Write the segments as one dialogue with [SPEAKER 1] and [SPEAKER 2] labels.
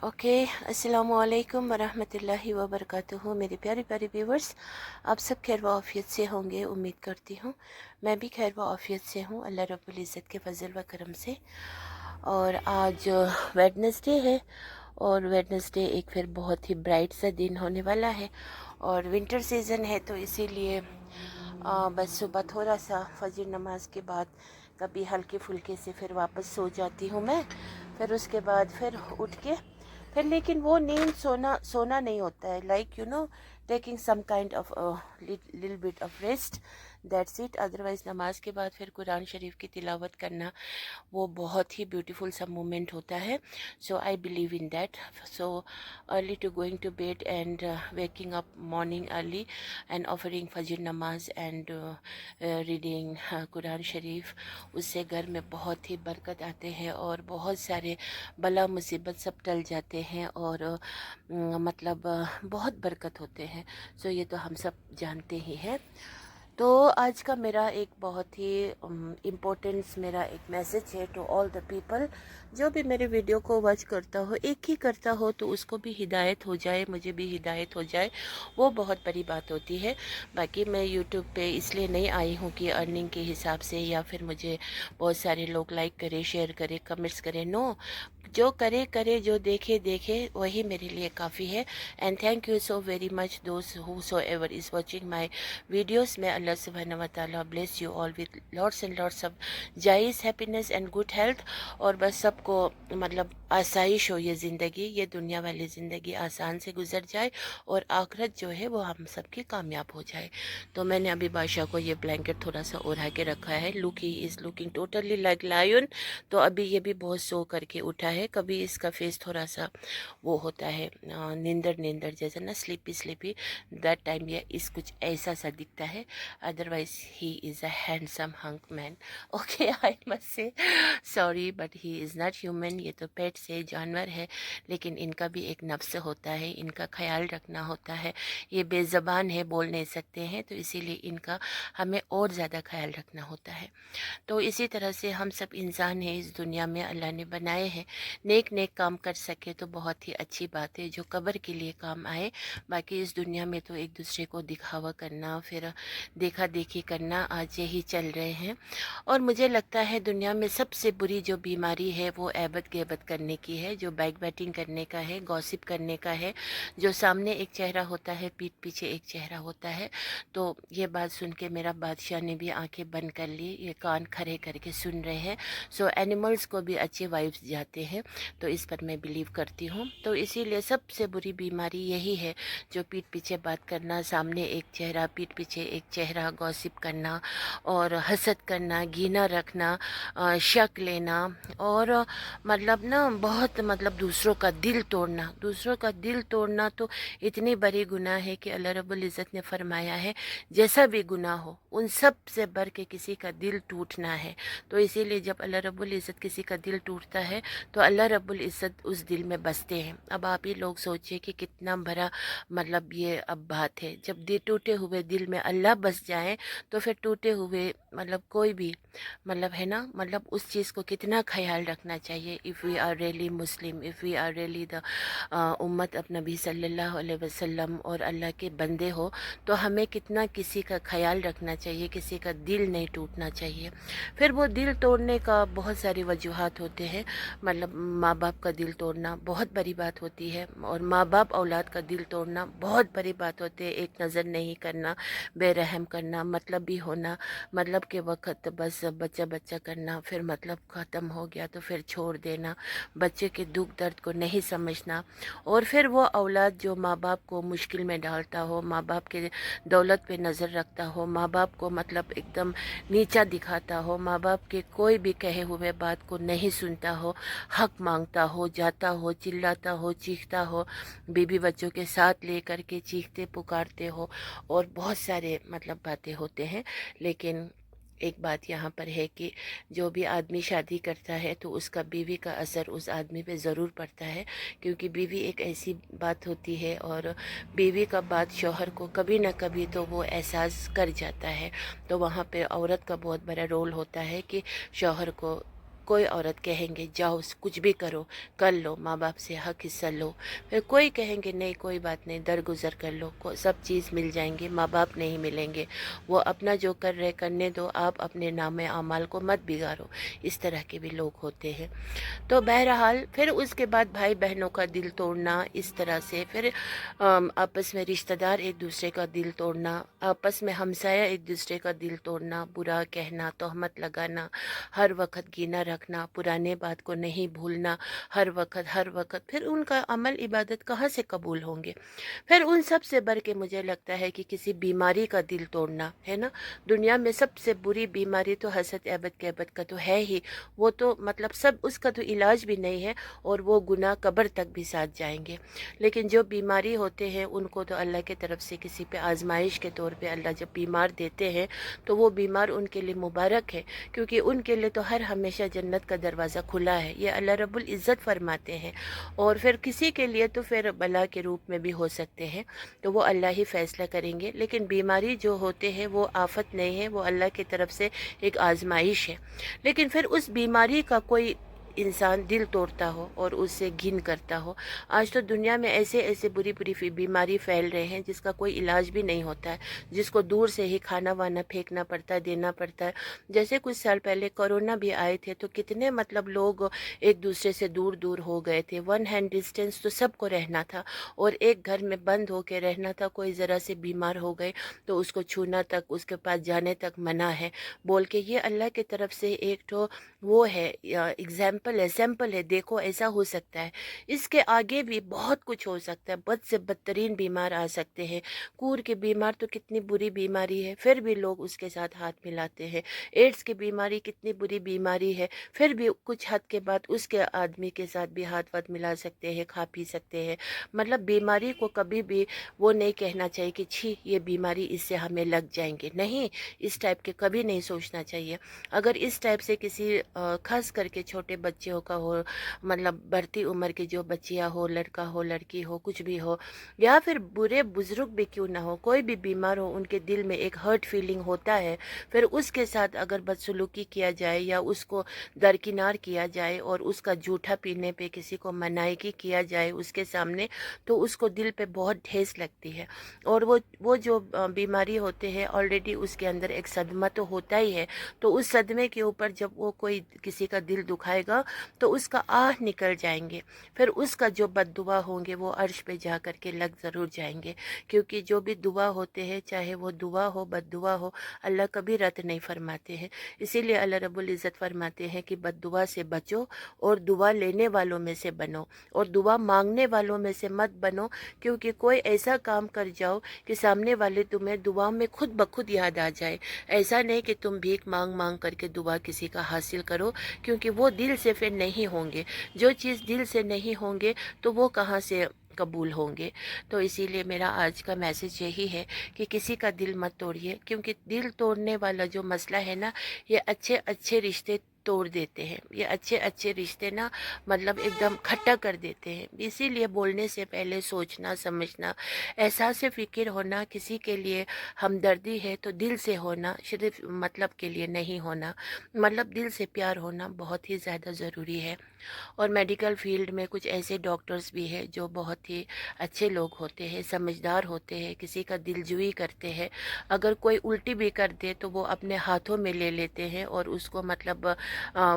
[SPEAKER 1] Okay, अस्सलामुअलैकुम वरहमतुल्लाहि वबरकातुहू। मेरे प्यारे प्यारे व्यूवर्स, आप सब खैर व आफियत से होंगे, उम्मीद करती हूँ। मैं भी खैर व आफियत से हूँ, अल्लाह रब्बुल इज़्ज़त के फजल व करम से। और आज वेडनेसडे है, और वेडनेसडे एक फिर बहुत ही ब्राइट सा दिन होने वाला है, और विंटर सीज़न है, तो इसीलिए बस सुबह थोड़ा सा फजर नमाज के बाद कभी हल्के फुल्के से फिर वापस सो जाती हूँ मैं। फिर उसके बाद फिर उठ के फिर, लेकिन वो नींद सोना सोना नहीं होता है, like taking some kind of little bit of rest, that's it. Otherwise नमाज के बाद फिर कुरान शरीफ की तिलावत करना वो बहुत ही ब्यूटीफुल सा मोमेंट होता है। So I believe in that. So early to going to bed and waking up morning early and offering फजर नमाज एंड रीडिंग कुरान शरीफ, उससे घर में बहुत ही बरकत आते हैं और बहुत सारे बला मुसीबत सब टल जाते हैं, और मतलब बहुत बरकत होते हैं। सो ये तो हम सब जानते ही हैं। तो आज का मेरा एक बहुत ही इम्पोर्टेंस, मेरा एक मैसेज है टू ऑल द पीपल। जो भी मेरे वीडियो को वॉच करता हो, एक ही करता हो, तो उसको भी हिदायत हो जाए, मुझे भी हिदायत हो जाए, वो बहुत बड़ी बात होती है। बाकी मैं यूट्यूब पे इसलिए नहीं आई हूँ कि अर्निंग के हिसाब से, या फिर मुझे बहुत सारे लोग लाइक करे, शेयर करे, कमेंट्स करे। नो, जो करे करे, जो देखे देखे, वही मेरे लिए काफ़ी है। And thank you so very much दोस्त who so ever is watching my videos. May अल्लाह सुब्हानहू व तआला bless you all with lots and lots of joys happiness and good health. और बस सबको मतलब आसाइश हो, ये ज़िंदगी, ये दुनिया वाली ज़िंदगी आसान से गुजर जाए, और आखिरत जो है वो हम सबकी कामयाब हो जाए। तो मैंने अभी बादशाह को ये ब्लैंकेट थोड़ा सा ओढ़ा के रखा है। Look, he is looking totally like lion. तो अभी ये भी बहुत सो करके उठा है। कभी इसका फेस थोड़ा सा वो होता है नींदर नींदर जैसा ना, स्लीपी स्लीपी, दैट टाइम ये इस कुछ ऐसा सा दिखता है। Otherwise he is a handsome hunk man. Okay, I must say sorry, but he is not human. ये तो पेट से जानवर है, लेकिन इनका भी एक नफ्स होता है, इनका ख्याल रखना होता है। ये बेज़बान है, बोल नहीं सकते हैं, तो इसीलिए इनका हमें और ज़्यादा ख्याल रखना होता है। तो इसी तरह से हम सब इंसान हैं, इस दुनिया में अल्लाह ने बनाए हैं। नेक नेक काम कर सके तो बहुत ही अच्छी बात है, जो कब्र के लिए काम आए। बाकी इस दुनिया में तो एक दूसरे को दिखावा करना, फिर देखा देखी करना, आज यही चल रहे हैं। और मुझे लगता है दुनिया में सबसे बुरी जो बीमारी है वो ऐबत गैबत करने की है, जो बैक बैटिंग करने का है, गॉसिप करने का है। जो सामने एक चेहरा होता है, पीठ पीछे एक चेहरा होता है। तो ये बात सुन के मेरा बादशाह ने भी आंखें बंद कर ली, ये कान खड़े करके सुन रहे हैं। सो एनिमल्स को भी अच्छे वाइब्स जाते हैं, तो इस पर मैं बिलीव करती हूँ। तो इसीलिए सबसे बुरी बीमारी यही है, जो पीठ पीछे बात करना, सामने एक चेहरा, पीठ पीछे एक चेहरा, गॉसिप करना, और हसद करना, घृणा रखना, शक लेना, और मतलब ना बहुत मतलब दूसरों का दिल तोड़ना। दूसरों का दिल तोड़ना तो इतनी बड़ी गुनाह है कि अल्लाह रब्बुल इज़्ज़त ने फरमाया है, जैसा भी गुनाह हो उन सब से बढ़ के किसी का दिल टूटना है। तो इसीलिए जब अल्लाह रब्बुल इज़्ज़त किसी का दिल टूटता है, तो अल्लाह रब्बुल इज़्ज़त उस दिल में बसते हैं। अब आप ही लोग सोचिए कि कितना बड़ा मतलब ये अब बात है। जब दिल, टूटे हुए दिल में अल्लाह बस जाए, तो फिर टूटे हुए मतलब कोई भी मतलब है ना, मतलब उस चीज़ को कितना ख्याल रखना चाहिए। If we are really Muslim, if we are really the उम्मत ऑफ नबी सल्लल्लाहु अलैहि वसल्लम और अल्लाह के बंदे हो, तो हमें कितना किसी का ख्याल रखना चाहिए, किसी का दिल नहीं टूटना चाहिए। फिर वो दिल तोड़ने का बहुत सारी वजूहात होते हैं। मतलब माँ बाप का दिल तोड़ना बहुत बड़ी बात होती है, और माँ बाप औलाद का दिल तोड़ना बहुत बड़ी बात होती है। एक नज़र नहीं करना, बेरहम करना, मतलब भी होना, मतलब के वक्त बस बच्चा बच्चा करना, फिर मतलब ख़त्म हो गया तो फिर छोड़ देना, बच्चे के दुख दर्द को नहीं समझना। और फिर वो औलाद जो माँ बाप को मुश्किल में डालता हो, माँ बाप के दौलत पे नज़र रखता हो, माँ बाप को मतलब एकदम नीचा दिखाता हो, माँ बाप के कोई भी कहे हुए बात को नहीं सुनता हो, हक मांगता हो, जाता हो, चिल्लाता हो, चीखता हो, बीवी बच्चों के साथ लेकर के चीखते पुकारते हो, और बहुत सारे मतलब बातें होते हैं। लेकिन एक बात यहाँ पर है कि जो भी आदमी शादी करता है, तो उसका बीवी का असर उस आदमी पे ज़रूर पड़ता है, क्योंकि बीवी एक ऐसी बात होती है, और बीवी का बात शौहर को कभी ना कभी तो वो एहसास कर जाता है। तो वहाँ पे औरत का बहुत बड़ा रोल होता है कि शौहर को कोई औरत कहेंगे जाओ कुछ भी करो, कर लो, माँ बाप से हक हिस्सा लो। फिर कोई कहेंगे नहीं कोई बात नहीं, दरगुजर कर लो, सब चीज़ मिल जाएंगे, माँ बाप नहीं मिलेंगे, वो अपना जो कर रहे करने दो, आप अपने नामे अमाल को मत बिगाड़ो। इस तरह के भी लोग होते हैं। तो बहरहाल फिर उसके बाद भाई बहनों का दिल तोड़ना, इस तरह से फिर आपस में रिश्तेदार एक दूसरे का दिल तोड़ना, आपस में हमसाया एक दूसरे का दिल तोड़ना, बुरा कहना, तोहमत लगाना, हर वक्त गिना रखना, पुराने बात को नहीं भूलना, हर वक्त फिर उनका अमल इबादत कहाँ से कबूल होंगे। फिर उन सब से बढ़ के मुझे लगता है कि किसी बीमारी का दिल तोड़ना है ना, दुनिया में सबसे बुरी बीमारी तो हसद एबद कैबत का तो है ही। वो तो मतलब सब, उसका तो इलाज भी नहीं है, और वो गुनाह कब्र तक भी साथ जाएंगे। लेकिन जो बीमारी होते हैं उनको तो अल्लाह की तरफ से किसी पे आजमाइश के तौर पे अल्लाह जब बीमार देते हैं तो वो बीमार उनके लिए मुबारक है, क्योंकि उनके लिए तो हर हमेशा जन्नत का दरवाज़ा खुला है, ये अल्लाह रब्बुल इज़्ज़त फरमाते हैं। और फिर किसी के लिए तो फिर बला के रूप में भी हो सकते हैं, तो वो अल्लाह ही फैसला करेंगे। लेकिन बीमारी जो होते हैं वो आफत नहीं है, वो अल्लाह की तरफ से एक आजमाइश है। लेकिन फिर उस बीमारी का कोई इंसान दिल तोड़ता हो और उससे घिन करता हो। आज तो दुनिया में ऐसे ऐसे बुरी बुरी बीमारी फैल रहे हैं जिसका कोई इलाज भी नहीं होता है, जिसको दूर से ही खाना वाना फेंकना पड़ता है, देना पड़ता है। जैसे कुछ साल पहले कोरोना भी आए थे तो कितने मतलब लोग एक दूसरे से दूर दूर हो गए थे, 1 हैंड डिस्टेंस तो सबको रहना था, और एक घर में बंद होके रहना था। कोई ज़रा से बीमार हो गए तो उसको छूना तक, उसके पास जाने तक मना है, बोल के ये अल्लाह की तरफ से एक तो वो है, एग्जाम्पल है, सैम्पल है, देखो ऐसा हो सकता है। इसके आगे भी बहुत कुछ हो सकता है, बद से बदतरीन बीमार आ सकते हैं। कूर के बीमार तो कितनी बुरी बीमारी है, फिर भी लोग उसके साथ हाथ मिलाते हैं। एड्स की बीमारी कितनी बुरी बीमारी है, फिर भी कुछ हद के बाद उसके आदमी के साथ भी हाथ वाथ मिला सकते हैं, खा पी सकते हैं। मतलब बीमारी को कभी भी वो नहीं कहना चाहिए कि छी ये बीमारी इससे हमें लग जाएंगे, नहीं, इस टाइप के कभी नहीं सोचना चाहिए। अगर इस टाइप से किसी खास करके छोटे बच्चों का हो, मतलब बढ़ती उम्र की जो बच्चियां हो, लड़का हो लड़की हो कुछ भी हो, या फिर बुरे बुजुर्ग भी क्यों ना हो, कोई भी बीमार हो, उनके दिल में एक हर्ट फीलिंग होता है। फिर उसके साथ अगर बदसलूकी किया जाए या उसको दरकिनार किया जाए और उसका जूठा पीने पे किसी को मनाही किया जाए उसके सामने, तो उसको दिल पे बहुत ठेस लगती है। और वो जो बीमारी होते हैं ऑलरेडी उसके अंदर एक सदमा तो होता ही है, तो उस सदमे के ऊपर जब वो कोई किसी का दिल दुखाएगा तो उसका आह निकल जाएंगे। फिर उसका जो बद्दुआ होंगे वो अर्श पे जा कर के लग ज़रूर जाएंगे, क्योंकि जो भी दुआ होते हैं, चाहे वो दुआ हो बद्दुआ हो, अल्लाह कभी रद्द नहीं फरमाते हैं। इसीलिए अल्लाह रब्बुल इज़्ज़त फरमाते हैं कि बद्दुआ से बचो और दुआ लेने वालों में से बनो, और दुआ मांगने वालों में से मत बनो। क्योंकि कोई ऐसा काम कर जाओ कि सामने वाले तुम्हें दुआ में खुद ब खुद याद आ जाए। ऐसा नहीं कि तुम भीख मांग मांग करके दुआ किसी का हासिल करो, क्योंकि वो दिल से फिर नहीं होंगे। जो चीज़ दिल से नहीं होंगे तो वो कहाँ से कबूल होंगे। तो इसीलिए मेरा आज का मैसेज यही है कि किसी का दिल मत तोड़िए, क्योंकि दिल तोड़ने वाला जो मसला है ना, ये अच्छे अच्छे रिश्ते तोड़ देते हैं। ये अच्छे अच्छे रिश्ते ना मतलब एकदम खट्टा कर देते हैं। इसीलिए बोलने से पहले सोचना समझना, एहसास फ़िक्र होना, किसी के लिए हमदर्दी है तो दिल से होना, सिर्फ मतलब के लिए नहीं होना, मतलब दिल से प्यार होना बहुत ही ज़्यादा ज़रूरी है। और मेडिकल फील्ड में कुछ ऐसे डॉक्टर्स भी हैं जो बहुत ही अच्छे लोग होते हैं, समझदार होते हैं, किसी का दिलजुई करते हैं। अगर कोई उल्टी भी कर दे तो वो अपने हाथों में ले लेते हैं और उसको मतलब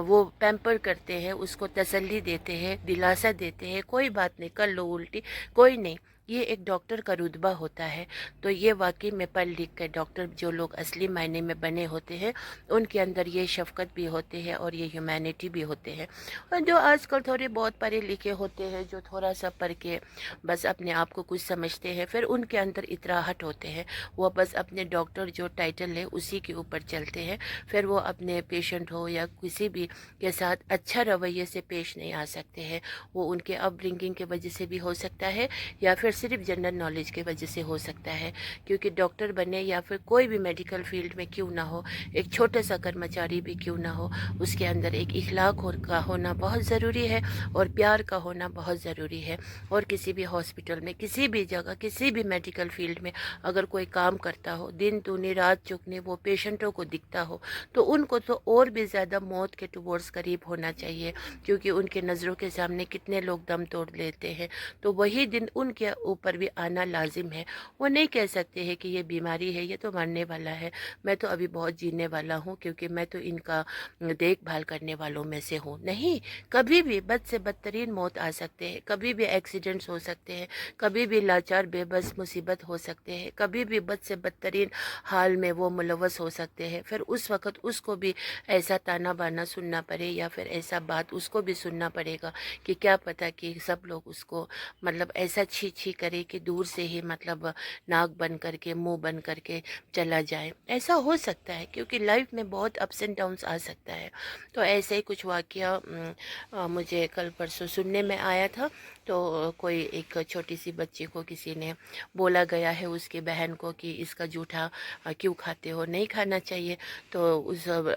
[SPEAKER 1] वो पैम्पर करते हैं, उसको तसल्ली देते हैं, दिलासा देते हैं, कोई बात नहीं, कर लो उल्टी, कोई नहीं। ये एक डॉक्टर का रुतबा होता है। तो ये वाकई में पढ़ लिख कर डॉक्टर जो लोग असली मायने में बने होते हैं, उनके अंदर ये शफकत भी होते हैं और ये ह्यूमैनिटी भी होते हैं। और जो आजकल थोड़े बहुत पढ़े लिखे होते हैं, जो थोड़ा सा पढ़ के बस अपने आप को कुछ समझते हैं, फिर उनके अंदर इतराहट होते हैं, वो बस अपने डॉक्टर जो टाइटल है उसी के ऊपर चलते हैं। फिर वो अपने पेशेंट हो या किसी भी के साथ अच्छा रवैये से पेश नहीं आ सकते हैं। वो उनके अपब्रिंगिंग की वजह से भी हो सकता है, या फिर सिर्फ जनरल नॉलेज की वजह से हो सकता है, क्योंकि डॉक्टर बने या फिर कोई भी मेडिकल फील्ड में क्यों ना हो, एक छोटा सा कर्मचारी भी क्यों ना हो, उसके अंदर एक इखलाक का होना बहुत ज़रूरी है और प्यार का होना बहुत ज़रूरी है। और किसी भी हॉस्पिटल में, किसी भी जगह, किसी भी मेडिकल फील्ड में अगर कोई काम करता हो, दिन दूनी रात चुगनी वो पेशेंटों को दिखता हो, तो उनको तो और भी ज़्यादा मौत के टुवर्ड्स करीब होना चाहिए, क्योंकि उनके नज़रों के सामने कितने लोग दम तोड़ लेते हैं। तो वही दिन उनके ऊपर भी आना लाजिम है। वो नहीं कह सकते हैं कि ये बीमारी है, ये तो मरने वाला है, मैं तो अभी बहुत जीने वाला हूँ क्योंकि मैं तो इनका देखभाल करने वालों में से हूँ। नहीं, कभी भी बद से बदतरीन मौत आ सकते हैं, कभी भी एक्सीडेंट्स हो सकते हैं, कभी भी लाचार बेबस मुसीबत हो सकते हैं, कभी भी बद से बदतरीन हाल में वो मुलव्वस हो सकते हैं। फिर उस वक़्त उसको भी ऐसा ताना बाना सुनना पड़े या फिर ऐसा बात उसको भी सुनना पड़ेगा कि क्या पता कि सब लोग उसको मतलब ऐसा छी छी करे कि दूर से ही मतलब नाक बंद करके मुंह बंद करके चला जाए। ऐसा हो सकता है क्योंकि लाइफ में बहुत अप्स एंड डाउन्स आ सकता है। तो ऐसे ही कुछ वाक़या मुझे कल परसों सुनने में आया था। तो कोई एक छोटी सी बच्ची को किसी ने बोला गया है उसकी बहन को कि इसका जूठा क्यों खाते हो, नहीं खाना चाहिए। तो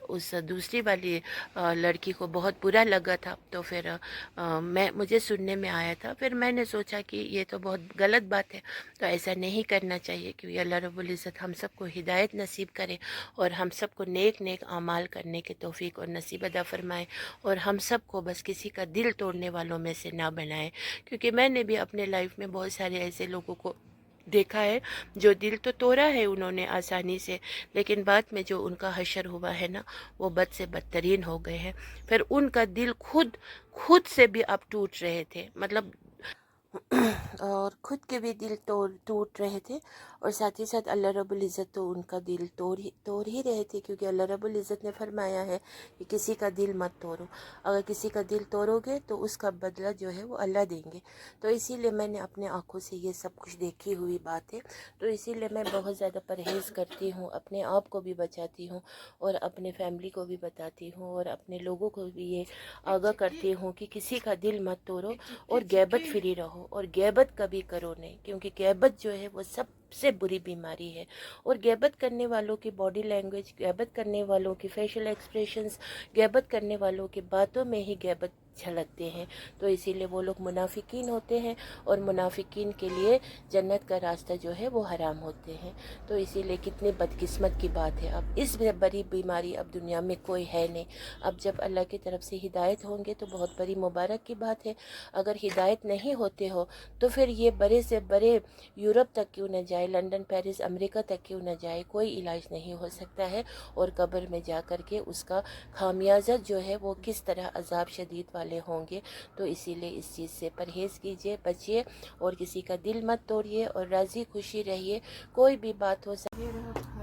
[SPEAKER 1] उस दूसरी वाली लड़की को बहुत बुरा लगा था। तो फिर मुझे सुनने में आया था, फिर मैंने सोचा कि ये तो बहुत गलत बात है, तो ऐसा नहीं करना चाहिए, क्योंकि अल्लाह रब्बुल इज़्ज़त हम सबको हिदायत नसीब करे और हम सबको नेक नेक अमाल करने के तौफीक और नसीब अदा फरमाए, और हम सबको बस किसी का दिल तोड़ने वालों में से ना बनाए। क्योंकि मैंने भी अपने लाइफ में बहुत सारे ऐसे लोगों को देखा है जो दिल तो तोड़ा है उन्होंने आसानी से, लेकिन बाद में जो उनका हशर हुआ है ना, वो बद से बदतरीन हो गए हैं। फिर उनका दिल खुद से भी अब टूट रहे थे, मतलब और ख़ुद के भी दिल टूट रहे थे, और साथ ही साथ अल्लाह रब्बुल इज़्ज़त तो उनका दिल तोड़ ही रहे थे, क्योंकि अल्लाह रब्बुल इज़्ज़त ने फरमाया है कि किसी का दिल मत तोड़ो, अगर किसी का दिल तोड़ोगे तो उसका बदला जो है वो अल्लाह देंगे। तो इसीलिए मैंने अपने आँखों से ये सब कुछ देखी हुई बात है, तो इसीलिए मैं बहुत ज़्यादा परहेज़ करती हूँ, अपने आप को भी बचाती हूँ और अपने फैमिली को भी बताती हूँ और अपने लोगों को भी ये आगाह करती हूँ कि किसी का दिल मत तोड़ो और गैबत फ्री रहो, और गैबत कभी करो नहीं, क्योंकि गैबत जो है वो सबसे बुरी बीमारी है। और गैबत करने वालों की बॉडी लैंग्वेज, गैबत करने वालों की फेशियल एक्सप्रेशंस, गैबत करने वालों की बातों में ही गैबत झलकते हैं। तो इसीलिए वो लोग मुनाफिकीन होते हैं, और मुनाफिकीन के लिए जन्नत का रास्ता जो है वो हराम होते हैं। तो इसीलिए कितनी बदकिस्मत की बात है, अब इस बड़ी बीमारी अब दुनिया में कोई है नहीं। अब जब अल्लाह की तरफ से हिदायत होंगे तो बहुत बड़ी मुबारक की बात है। अगर हिदायत नहीं होते हो तो फिर ये बड़े से बड़े यूरोप तक क्यों न जाए, लंदन पेरिस अमेरिका तक क्यों न जाए, कोई इलाज नहीं हो सकता है। और कब्र में जा कर के उसका खामियाजा जो है वो किस तरह अजाब शदीद वाले होंगे। तो इसीलिए इस चीज़ से परहेज़ कीजिए, बचिए, और किसी का दिल मत तोड़िए, और राज़ी खुशी रहिए, कोई भी बात हो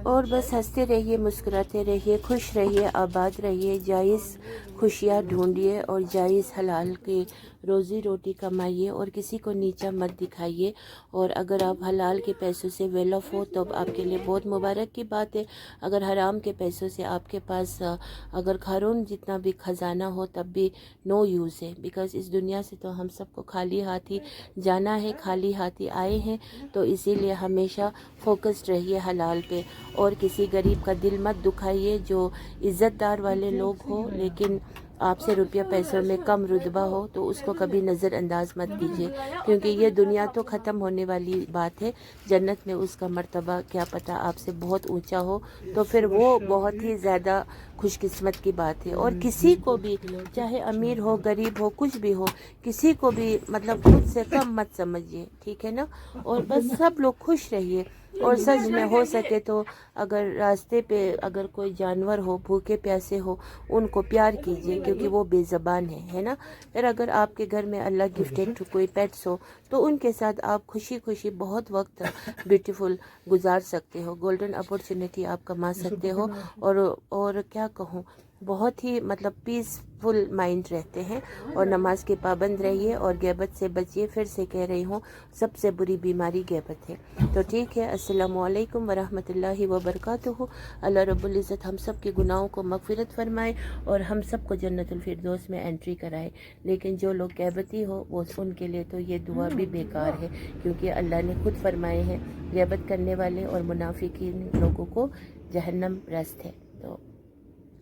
[SPEAKER 1] और बस हंसते रहिए, मुस्कुराते रहिए, खुश रहिए, आबाद रहिए, जायज़ खुशियाँ ढूंढिए और जायज़ हलाल की रोज़ी रोटी कमाइए, और किसी को नीचा मत दिखाइए। और अगर आप हलाल के पैसों से वेल ऑफ हो तो आपके लिए बहुत मुबारक की बात है। अगर हराम के पैसों से आपके पास अगर खारून जितना भी ख़जाना हो तब भी नो यूज़ है, बिकॉज़ इस दुनिया से तो हम सबको खाली हाथ ही जाना है, खाली हाथ ही आए हैं। तो इसीलिए हमेशा फोकस्ड रहिए हलाल पे, और किसी गरीब का दिल मत दुखाइए जो इज़्ज़तदार वाले लोग हो लेकिन आपसे रुपया पैसों में कम रुतबा हो, तो उसको कभी नज़रअंदाज मत कीजिए, क्योंकि ये दुनिया तो ख़त्म होने वाली बात है। जन्नत में उसका मर्तबा क्या पता आपसे बहुत ऊंचा हो, तो फिर वो बहुत ही ज़्यादा खुशकिस्मत की बात है। और किसी को भी, चाहे अमीर हो गरीब हो कुछ भी हो, किसी को भी मतलब खुद से कम मत समझिए, ठीक है ना। और बस सब लोग खुश रहिए, और सच में हो सके तो अगर रास्ते पे अगर कोई जानवर हो, भूखे प्यासे हो, उनको प्यार कीजिए, क्योंकि वो बेज़बान है ना। फिर अगर आपके घर में अल्लाह गिफ्टेड कोई पेट्स हो तो उनके साथ आप खुशी खुशी बहुत वक्त ब्यूटीफुल गुजार सकते हो, गोल्डन अपॉर्चुनिटी आप कमा सकते हो। और क्या कहूँ, بہت ہی مطلب پیسفل مائنڈ رہتے ہیں. اور نماز کے پابند رہیے اور غیبت سے بچیے. پھر سے کہہ رہی ہوں سب سے بری بیماری غیبت ہے. تو ٹھیک ہے، السلام علیکم ورحمۃ اللہ وبرکاتہ. اللہ رب العزت ہم سب کے گناہوں کو مغفرت فرمائے اور ہم سب کو جنت الفردوس میں انٹری کرائے. لیکن جو لوگ غیبتی ہو وہ ان کے لیے تو یہ دعا بھی بیکار ہے، کیونکہ اللہ نے خود فرمائے ہیں غیبت کرنے والے اور منافقین لوگوں کو جہنم رست ہے. تو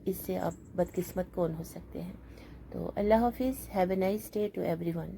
[SPEAKER 1] اس سے آپ بدقسمت کون ہو سکتے ہیں. تو اللہ حافظ. Have a nice day to every one.